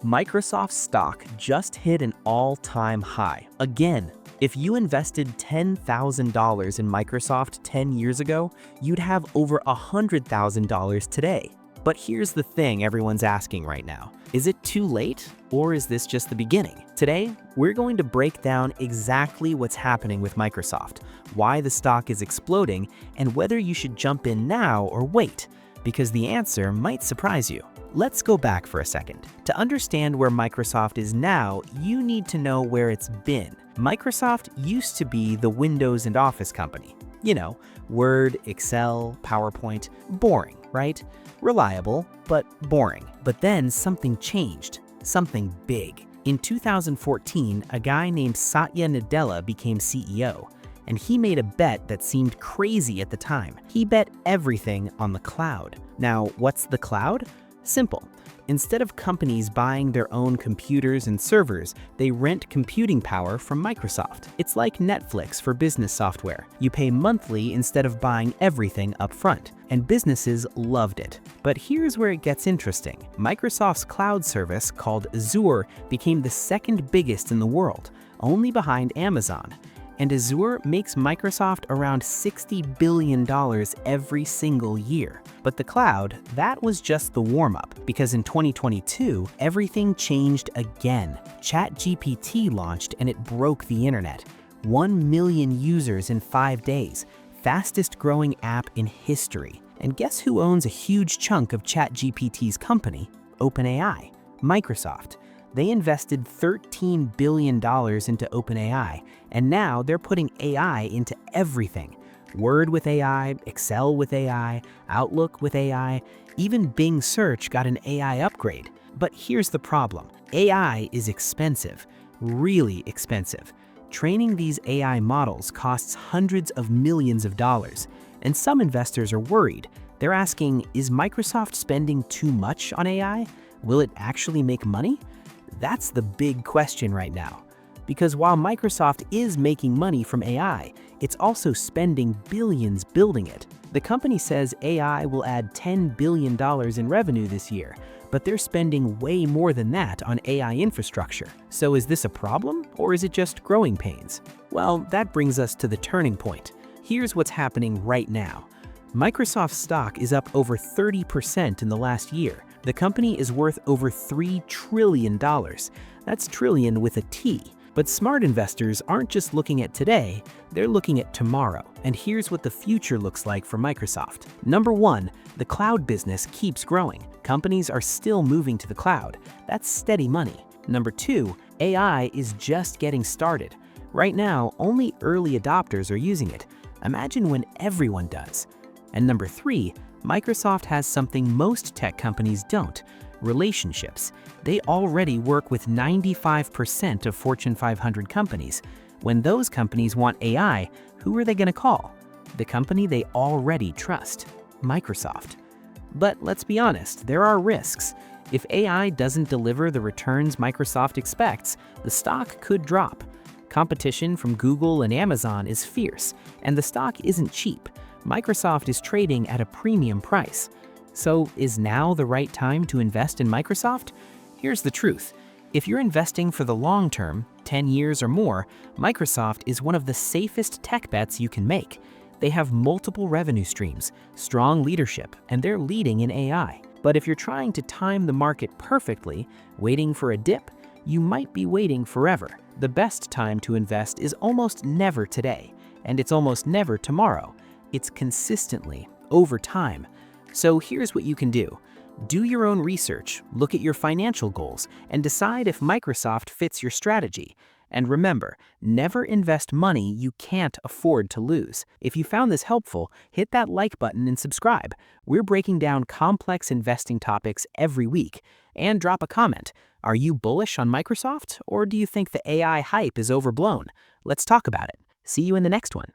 Microsoft stock just hit an all-time high. Again, if you invested $10,000 in Microsoft 10 years ago, you'd have over $100,000 today. But here's the thing everyone's asking right now. Is it too late, or is this just the beginning? Today, we're going to break down exactly what's happening with Microsoft, why the stock is exploding, and whether you should jump in now or wait, because the answer might surprise you. Let's go back for a second. To understand where Microsoft is now, you need to know where it's been. Microsoft used to be the Windows and Office company. You know, Word, Excel, PowerPoint. Boring, right? Reliable, but boring. But then something changed, something big. In 2014, a guy named Satya Nadella became CEO, and he made a bet that seemed crazy at the time. He bet everything on the cloud. Now, what's the cloud? Simple. Instead of companies buying their own computers and servers, they rent computing power from Microsoft. It's like Netflix for business software. You pay monthly instead of buying everything up front, and businesses loved it. But here's where it gets interesting. Microsoft's cloud service, called Azure, became the second biggest in the world, only behind Amazon. And Azure makes Microsoft around $60 billion every single year. But the cloud, that was just the warm-up, because in 2022, everything changed again. ChatGPT launched and it broke the internet. 1 million users in 5 days, fastest growing app in history. And guess who owns a huge chunk of ChatGPT's company? OpenAI, Microsoft. They invested $13 billion into OpenAI, and now they're putting AI into everything. Word with AI, Excel with AI, Outlook with AI, even Bing Search got an AI upgrade. But here's the problem. AI is expensive, really expensive. Training these AI models costs hundreds of millions of dollars, and some investors are worried. They're asking, is Microsoft spending too much on AI? Will it actually make money? That's the big question right now. Because while Microsoft is making money from AI, it's also spending billions building it. The company says AI will add $10 billion in revenue this year, but they're spending way more than that on AI infrastructure. So is this a problem, or is it just growing pains? Well, that brings us to the turning point. Here's what's happening right now. Microsoft stock is up over 30% in the last year. The company is worth over $3 trillion. That's trillion with a T. But smart investors aren't just looking at today, they're looking at tomorrow. And here's what the future looks like for Microsoft. Number one, the cloud business keeps growing. Companies are still moving to the cloud. That's steady money. Number two, AI is just getting started. Right now, only early adopters are using it. Imagine when everyone does. And number three, Microsoft has something most tech companies don't: relationships. They already work with 95% of Fortune 500 companies. When those companies want AI, who are they going to call? The company they already trust, Microsoft. But let's be honest, there are risks. If AI doesn't deliver the returns Microsoft expects, the stock could drop. Competition from Google and Amazon is fierce, and the stock isn't cheap. Microsoft is trading at a premium price. So is now the right time to invest in Microsoft? Here's the truth. If you're investing for the long term, 10 years or more, Microsoft is one of the safest tech bets you can make. They have multiple revenue streams, strong leadership, and they're leading in AI. But if you're trying to time the market perfectly, waiting for a dip, you might be waiting forever. The best time to invest is almost never today, and it's almost never tomorrow. It's consistently, over time. So here's what you can do. Do your own research, look at your financial goals, and decide if Microsoft fits your strategy. And remember, never invest money you can't afford to lose. If you found this helpful, hit that like button and subscribe. We're breaking down complex investing topics every week. And drop a comment. Are you bullish on Microsoft, or do you think the AI hype is overblown? Let's talk about it. See you in the next one.